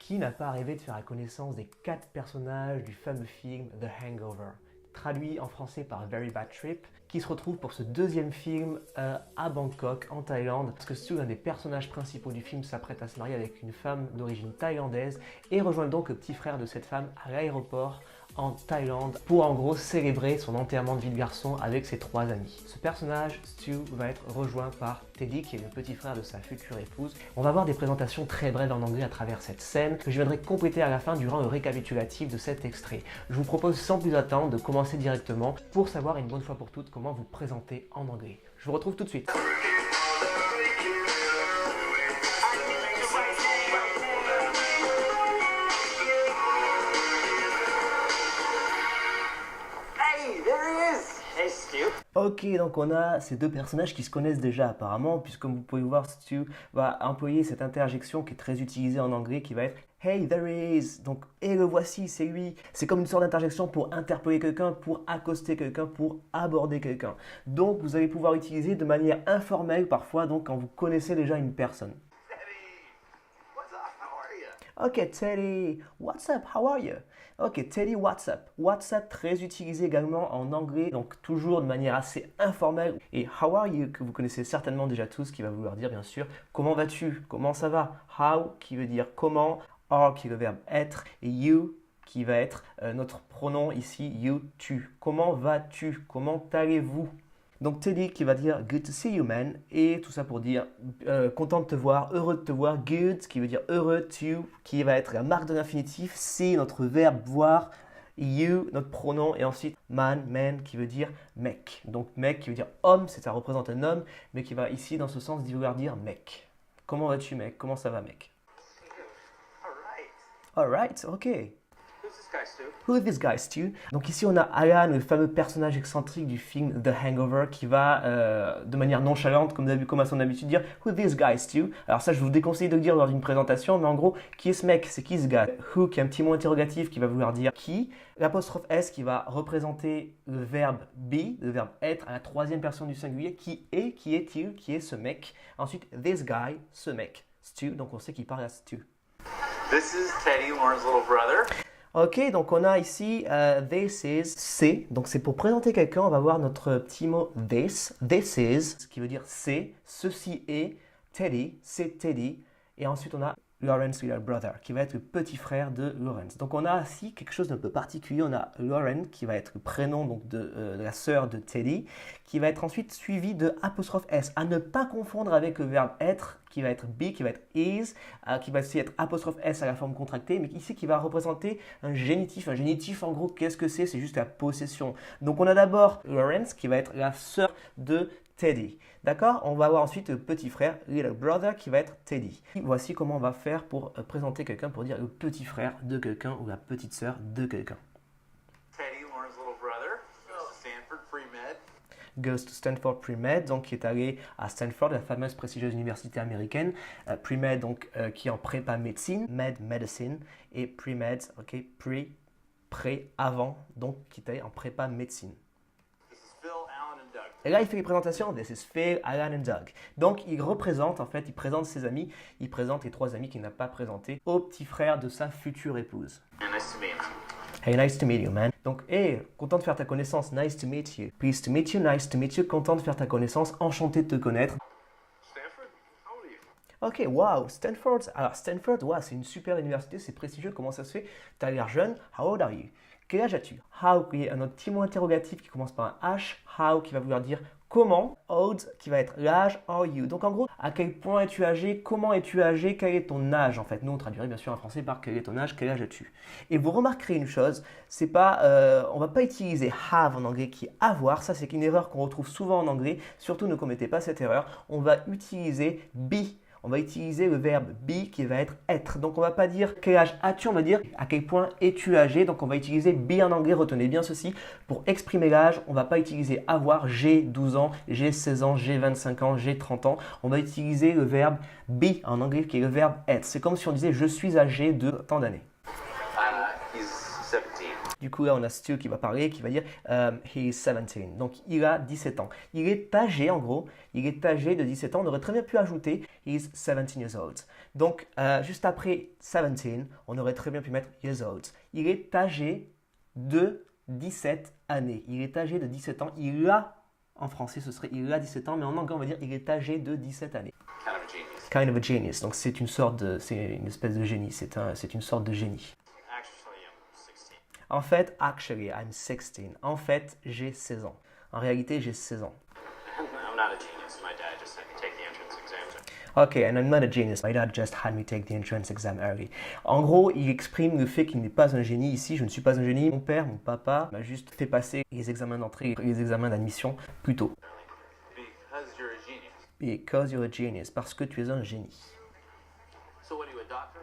Qui n'a pas rêvé de faire la connaissance des 4 personnages du fameux film The Hangover, traduit en français par Very Bad Trip, qui se retrouve pour ce deuxième film à Bangkok, en Thaïlande, parce que Stu, un des personnages principaux du film, s'apprête à se marier avec une femme d'origine thaïlandaise et rejoint donc le petit frère de cette femme à l'aéroport en Thaïlande pour en gros célébrer son enterrement de vie de garçon avec ses 3 amis. Ce personnage, Stu, va être rejoint par Teddy, qui est le petit frère de sa future épouse. On va avoir des présentations très brèves en anglais à travers cette scène que je viendrai compléter à la fin durant le récapitulatif de cet extrait. Je vous propose sans plus attendre de commencer directement pour savoir une bonne fois pour toutes comment vous présenter en anglais. Je vous retrouve tout de suite. Ok, donc on a ces deux personnages qui se connaissent déjà apparemment, puisque comme vous pouvez voir, Stu va employer cette interjection qui est très utilisée en anglais, qui va être « Hey, there he is !» Donc « Et le voici, c'est lui !» C'est comme une sorte d'interjection pour interpeller quelqu'un, pour accoster quelqu'un, pour aborder quelqu'un. Donc vous allez pouvoir utiliser de manière informelle parfois, donc quand vous connaissez déjà une personne. Ok, Teddy, what's up, how are you? Ok, Teddy, what's up? What's up, très utilisé également en anglais, donc toujours de manière assez informelle. Et how are you, que vous connaissez certainement déjà tous, qui va vouloir dire bien sûr, comment vas-tu? Comment ça va? How, qui veut dire comment, are, qui est le verbe être, et you, qui va être notre pronom ici, you, tu. Comment vas-tu? Comment allez-vous? Donc Teddy qui va dire good to see you man, et tout ça pour dire content de te voir, heureux de te voir, good qui veut dire heureux, to qui va être la marque de l'infinitif, see notre verbe voir, you notre pronom, et ensuite man qui veut dire mec. Donc mec qui veut dire homme, ça représente un homme, mais qui va ici dans ce sens vouloir dire mec. Comment vas-tu mec? Comment ça va mec? Alright, ok. Who is this guy, Stu? Donc ici on a Alan, le fameux personnage excentrique du film The Hangover, qui va de manière nonchalante, comme à son habitude, dire Who is this guy, Stu? Alors ça je vous déconseille de le dire lors d'une présentation, mais en gros, qui est ce mec? C'est qui ce gars? Who, qui est un petit mot interrogatif qui va vouloir dire qui. L'apostrophe S qui va représenter le verbe be, le verbe être à la 3e personne du singulier. Qui est-il? Qui est ce mec? Ensuite, this guy, ce mec. Stu, donc on sait qu'il parle à Stu. This is Teddy, Lauren's little brother. Ok, donc on a ici this is, c'est. Donc c'est pour présenter quelqu'un, on va voir notre petit mot this is, ce qui veut dire c'est, ceci est, Teddy, c'est Teddy. Et ensuite on a Lauren's little brother, qui va être le petit frère de Lawrence. Donc on a ici quelque chose d'un peu particulier, on a Lauren, qui va être le prénom donc, de la sœur de Teddy, qui va être ensuite suivi de apostrophe S, à ne pas confondre avec le verbe être, qui va être be, qui va être is, qui va aussi être apostrophe S à la forme contractée, mais ici qui va représenter un génitif. Un génitif, en gros, qu'est-ce que c'est? C'est juste la possession. Donc on a d'abord Lawrence, qui va être la sœur de Teddy. D'accord? On va avoir ensuite le petit frère, little brother, qui va être Teddy. Voici comment on va faire pour présenter quelqu'un, pour dire le petit frère de quelqu'un ou la petite sœur de quelqu'un. Teddy, Lauren's little brother, goes to Stanford Pre-Med. Goes to Stanford Pre-Med, donc qui est allé à Stanford, la fameuse prestigieuse université américaine. Pre-Med, donc qui est en prépa médecine, medicine, et Pre-Med, ok, pré, avant, donc qui est allé en prépa médecine. Et là, il fait les présentations. This is Phil, Alan and Doug. Donc, il représente, en fait, il présente ses amis. Il présente les 3 amis qu'il n'a pas présentés au petit frère de sa future épouse. Nice to meet you. Hey, nice to meet you, man. Donc, hey, content de faire ta connaissance. Nice to meet you. Pleased to meet you. Nice to meet you. Content de faire ta connaissance. Enchanté de te connaître. Stanford? How old are you? Ok, wow, Stanford. Alors, Stanford, wow, c'est une super université, c'est prestigieux. Comment ça se fait? T'as l'air jeune. How old are you? Quel âge as-tu? How, qui est un autre petit mot interrogatif qui commence par un H. How, qui va vouloir dire comment. Old, qui va être l'âge. Are you? Donc en gros, à quel point es-tu âgé? Comment es-tu âgé? Quel est ton âge en fait? Nous, on traduirait bien sûr en français par quel est ton âge? Quel âge as-tu? Et vous remarquerez une chose, c'est pas, on va pas utiliser have en anglais qui est avoir. Ça, c'est une erreur qu'on retrouve souvent en anglais. Surtout, ne commettez pas cette erreur. On va utiliser be. On va utiliser le verbe be qui va être. Donc on va pas dire quel âge as-tu, on va dire à quel point es-tu âgé. Donc on va utiliser be en anglais, retenez bien ceci. Pour exprimer l'âge, on va pas utiliser avoir, j'ai 12 ans, j'ai 16 ans, j'ai 25 ans, j'ai 30 ans. On va utiliser le verbe be en anglais qui est le verbe être. C'est comme si on disait je suis âgé de tant d'années. He's 17. Du coup, là, on a Stu qui va parler, qui va dire he is 17. Donc, il a 17 ans. Il est âgé, en gros. Il est âgé de 17 ans. On aurait très bien pu ajouter he is 17 years old. Donc, juste après 17, on aurait très bien pu mettre years old. Il est âgé de 17 années. Il est âgé de 17 ans. Il a, en français, ce serait il a 17 ans, mais en anglais, on va dire il est âgé de 17 années. Kind of a genius. Kind of a genius. Donc, c'est une espèce de génie. C'est une sorte de génie. Actually, I'm 16. En fait, actually, I'm 16. En fait, j'ai 16 ans. En réalité, j'ai 16 ans. I'm not a genius. My dad just had me take the entrance exams. Ok, and I'm not a genius. My dad just had me take the entrance exam early. En gros, il exprime le fait qu'il n'est pas un génie ici. Je ne suis pas un génie. Mon père, mon papa, m'a juste fait passer les examens d'entrée et les examens d'admission plus tôt. Because you're a genius. Because you're a genius. Parce que tu es un génie. So what are you, a doctor?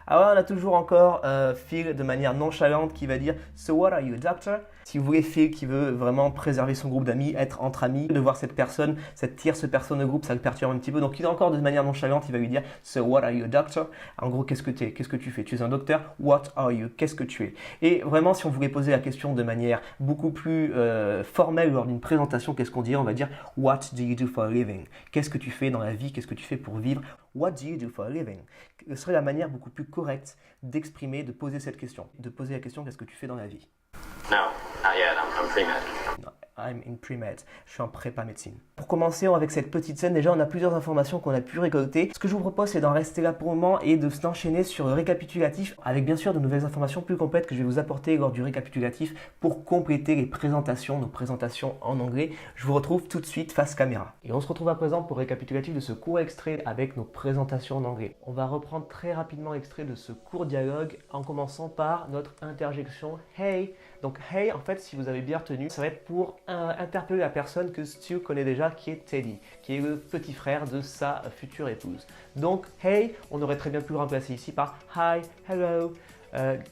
Ah ouais, on a toujours encore Phil de manière nonchalante qui va dire So what are you, a doctor? Si vous voulez Phil qui veut vraiment préserver son groupe d'amis, être entre amis, de voir cette personne, cette tierce personne au groupe, ça le perturbe un petit peu. Donc il est encore de manière nonchalante, il va lui dire So what are you, a doctor? En gros, qu'est-ce que tu es? Qu'est-ce que tu fais? Tu es un docteur? What are you? Qu'est-ce que tu es? Et vraiment, si on voulait poser la question de manière beaucoup plus formelle lors d'une présentation, qu'est-ce qu'on dirait? On va dire What do you do for a living? Qu'est-ce que tu fais dans la vie? Qu'est-ce que tu fais pour vivre? What do you do for a living? Ce serait la manière beaucoup plus correcte d'exprimer, de poser cette question. De poser la question, qu'est-ce que tu fais dans la vie? No, not yet. I'm pre-med. I'm in pre-med. Je suis en prépa médecine. Pour commencer avec cette petite scène, déjà on a plusieurs informations qu'on a pu récolter. Ce que je vous propose c'est d'en rester là pour le moment et de s'enchaîner sur le récapitulatif avec bien sûr de nouvelles informations plus complètes que je vais vous apporter lors du récapitulatif pour compléter les présentations, nos présentations en anglais. Je vous retrouve tout de suite face caméra. Et on se retrouve à présent pour le récapitulatif de ce court extrait avec nos présentations en anglais. On va reprendre très rapidement l'extrait de ce court dialogue en commençant par notre interjection Hey. Donc hey, en fait, si vous avez bien retenu, ça va être pour interpeller la personne que Stu connaît déjà, qui est Teddy, qui est le petit frère de sa future épouse. Donc hey, on aurait très bien pu le remplacer ici par hi, hello,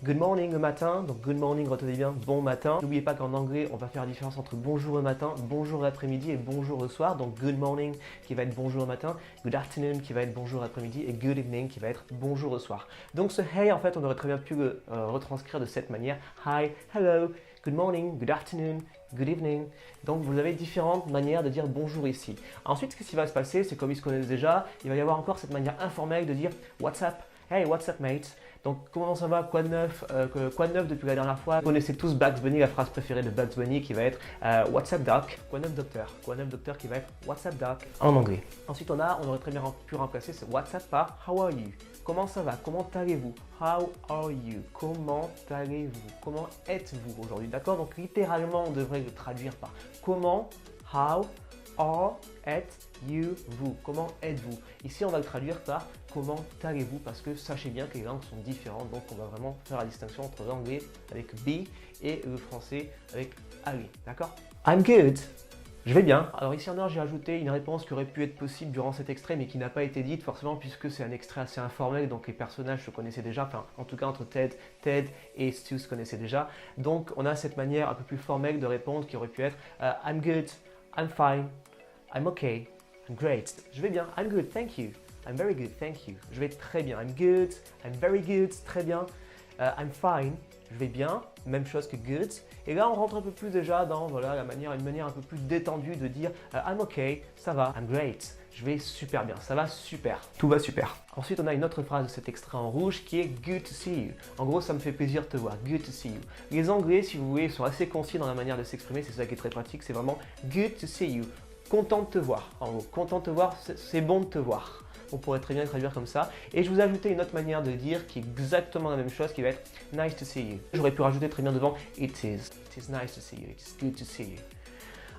good morning le matin. Donc good morning, retenez bien, bon matin. N'oubliez pas qu'en anglais, on va faire la différence entre bonjour le matin, bonjour l'après-midi et bonjour le soir. Donc good morning qui va être bonjour le matin, good afternoon qui va être bonjour l'après-midi et good evening qui va être bonjour le soir. Donc ce hey, en fait, on aurait très bien pu le retranscrire de cette manière. Hi, hello, good morning, good afternoon, good evening. Donc vous avez différentes manières de dire bonjour ici. Ensuite, ce qui va se passer, c'est comme ils se connaissent déjà, il va y avoir encore cette manière informelle de dire what's up, hey, what's up mate. Donc comment ça va, quoi de neuf, depuis la dernière fois? Vous connaissez tous Bugs Bunny, la phrase préférée de Bugs Bunny qui va être what's up doc, quoi de neuf docteur qui va être what's up doc en anglais. Ensuite on aurait très bien pu remplacer ce what's up par how are you. Comment ça va? Comment allez-vous? How are you? Comment allez-vous? Comment êtes-vous aujourd'hui? D'accord? Donc littéralement on devrait le traduire par comment, how are, êtes-you, vous. Comment êtes-vous? Ici on va le traduire par comment allez-vous, parce que sachez bien que les langues sont différentes, donc on va vraiment faire la distinction entre l'anglais avec be et le français avec aller, d'accord? I'm good. Je vais bien. Alors ici en or, j'ai ajouté une réponse qui aurait pu être possible durant cet extrait, mais qui n'a pas été dite forcément puisque c'est un extrait assez informel, donc les personnages se connaissaient déjà, enfin en tout cas entre Ted et Stu se connaissaient déjà. Donc on a cette manière un peu plus formelle de répondre qui aurait pu être I'm good, I'm fine, I'm okay, I'm great. Je vais bien, I'm good, thank you. I'm very good, thank you. Je vais très bien. I'm good, I'm very good, très bien. I'm fine, je vais bien, même chose que good. Et là, on rentre un peu plus déjà dans voilà, une manière un peu plus détendue de dire I'm okay, ça va, I'm great, je vais super bien, ça va super, tout va super. Ensuite, on a une autre phrase de cet extrait en rouge qui est good to see you. En gros, ça me fait plaisir de te voir, good to see you. Les Anglais, si vous voulez, sont assez concis dans la manière de s'exprimer, c'est ça qui est très pratique, c'est vraiment good to see you. Content de te voir. En gros, content de te voir, c'est bon de te voir. On pourrait très bien le traduire comme ça. Et je vous ai ajouté une autre manière de dire qui est exactement la même chose, qui va être nice to see you. J'aurais pu rajouter très bien devant it is nice to see you, it is good to see you.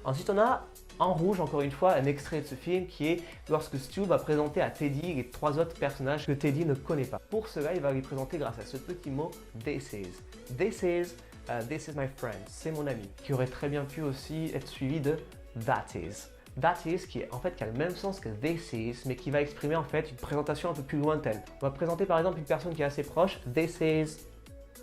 Ensuite, on a en rouge, encore une fois, un extrait de ce film qui est lorsque Stu va présenter à Teddy les 3 autres personnages que Teddy ne connaît pas. Pour cela, il va les présenter grâce à ce petit mot this is. This is my friend, c'est mon ami, qui aurait très bien pu aussi être suivi de that is. That is qui a le même sens que this is, mais qui va exprimer en fait une présentation un peu plus lointaine. On va présenter par exemple une personne qui est assez proche, this is,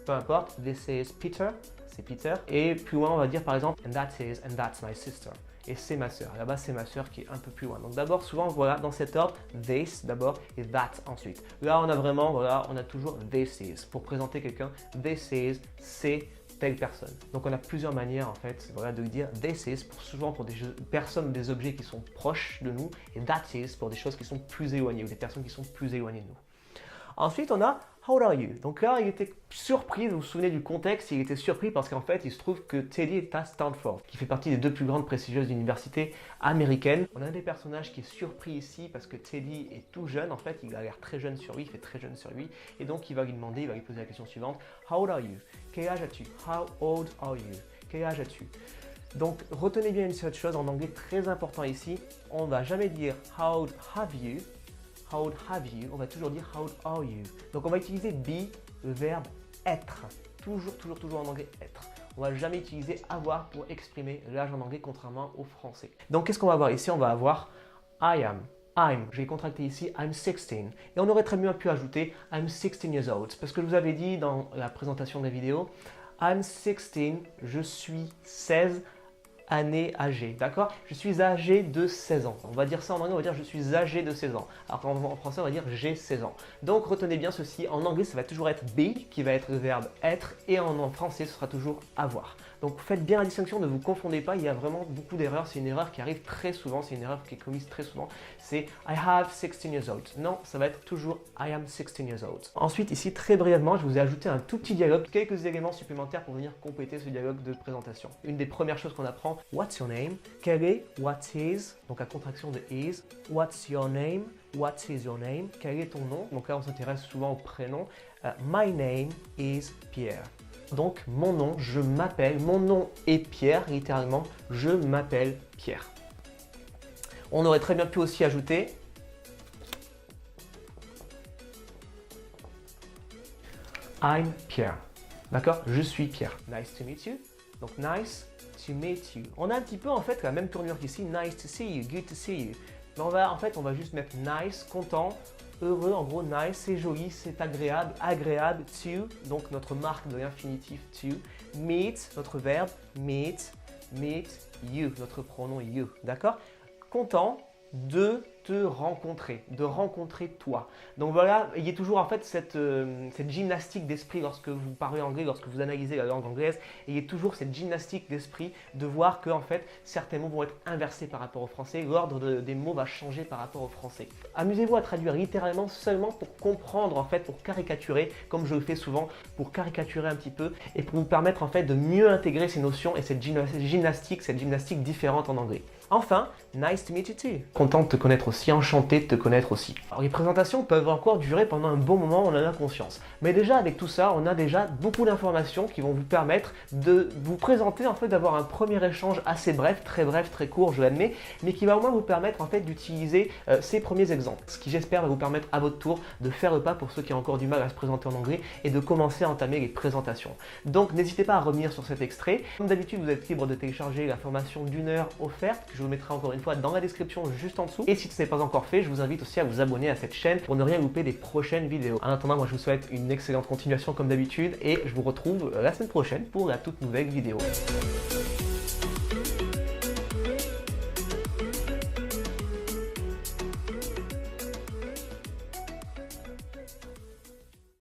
peu importe, this is Peter, c'est Peter, et plus loin on va dire par exemple and that's my sister, et c'est ma sœur. Là-bas c'est ma sœur qui est un peu plus loin. Donc d'abord souvent voilà dans cet ordre, this d'abord et that ensuite. Là on a vraiment, voilà, on a toujours this is pour présenter quelqu'un, this is, c'est telle personne. Donc on a plusieurs manières en fait voilà, de dire this is souvent pour des personnes ou des objets qui sont proches de nous et that is pour des choses qui sont plus éloignées ou des personnes qui sont plus éloignées de nous. Ensuite, on a How old are you? Donc là, il était surpris, vous vous souvenez du contexte, il était surpris parce qu'en fait, il se trouve que Teddy est à Stanford, qui fait partie des 2 plus grandes prestigieuses universités américaines. On a un des personnages qui est surpris ici parce que Teddy est tout jeune, en fait, il a l'air très jeune sur lui, il fait très jeune sur lui, et donc il va lui demander, il va lui poser la question suivante, How old are you? Quel âge as-tu? How old are you? Quel âge as-tu? Donc, retenez bien une seule chose en anglais très important ici, on ne va jamais dire How old have you? How old have you? On va toujours dire how old are you? Donc on va utiliser be, le verbe être. Toujours en anglais être. On va jamais utiliser avoir pour exprimer l'âge en anglais contrairement au français. Donc qu'est-ce qu'on va avoir ici? On va avoir I am. I'm, j'ai contracté ici I'm 16. Et on aurait très bien pu ajouter I'm 16 years old. Parce que je vous avais dit dans la présentation de la vidéo, I'm 16, je suis 16 année âgée, d'accord? Je suis âgé de 16 ans. On va dire ça en anglais, on va dire je suis âgé de 16 ans. Alors qu'en français, on va dire j'ai 16 ans. Donc retenez bien ceci, en anglais, ça va toujours être be, qui va être le verbe être, et en français, ce sera toujours avoir. Donc faites bien la distinction, ne vous confondez pas, il y a vraiment beaucoup d'erreurs. C'est une erreur qui arrive très souvent, c'est une erreur qui est commise très souvent. C'est I have 16 years old. Non, ça va être toujours I am 16 years old. Ensuite, ici, très brièvement, je vous ai ajouté un tout petit dialogue, quelques éléments supplémentaires pour venir compléter ce dialogue de présentation. Une des premières choses qu'on apprend, what's your name? Quel est? What is? Donc la contraction de is. What's your name? What is your name? Quel est ton nom? Donc là, on s'intéresse souvent au prénom. My name is Pierre. Donc mon nom, je m'appelle, mon nom est Pierre, littéralement, je m'appelle Pierre. On aurait très bien pu aussi ajouter I'm Pierre. D'accord? Je suis Pierre. Nice to meet you. Donc nice to meet you. On a un petit peu en fait la même tournure qu'ici. Nice to see you, good to see you. Mais on va juste mettre nice, content, heureux, en gros nice, c'est joli, c'est agréable, agréable, to, donc notre marque de l'infinitif to, meet, notre verbe, meet you, notre pronom you, d'accord? Content de te rencontrer, de rencontrer toi. Donc voilà, il y a toujours en fait cette gymnastique d'esprit lorsque vous parlez anglais, lorsque vous analysez la langue anglaise, il y a toujours cette gymnastique d'esprit de voir que en fait certains mots vont être inversés par rapport au français, l'ordre des mots va changer par rapport au français. Amusez-vous à traduire littéralement seulement pour comprendre en fait, pour caricaturer, comme je le fais souvent, pour caricaturer un petit peu et pour vous permettre en fait de mieux intégrer ces notions et cette gymnastique différente en anglais. Enfin, nice to meet you too. Content de te connaître aussi, enchanté de te connaître aussi. Alors les présentations peuvent encore durer pendant un bon moment, on en a conscience. Mais déjà avec tout ça, on a déjà beaucoup d'informations qui vont vous permettre de vous présenter, en fait, d'avoir un premier échange assez bref, très court, je l'admets, mais qui va au moins vous permettre en fait d'utiliser ces premiers exemples. Ce qui j'espère va vous permettre à votre tour de faire le pas pour ceux qui ont encore du mal à se présenter en anglais et de commencer à entamer les présentations. Donc n'hésitez pas à revenir sur cet extrait. Comme d'habitude, vous êtes libre de télécharger la formation d'1 heure offerte, que je vous mettrai encore une fois dans la description juste en dessous. Et si ce n'est pas encore fait, je vous invite aussi à vous abonner à cette chaîne pour ne rien louper des prochaines vidéos. En attendant, moi je vous souhaite une excellente continuation comme d'habitude et je vous retrouve la semaine prochaine pour la toute nouvelle vidéo.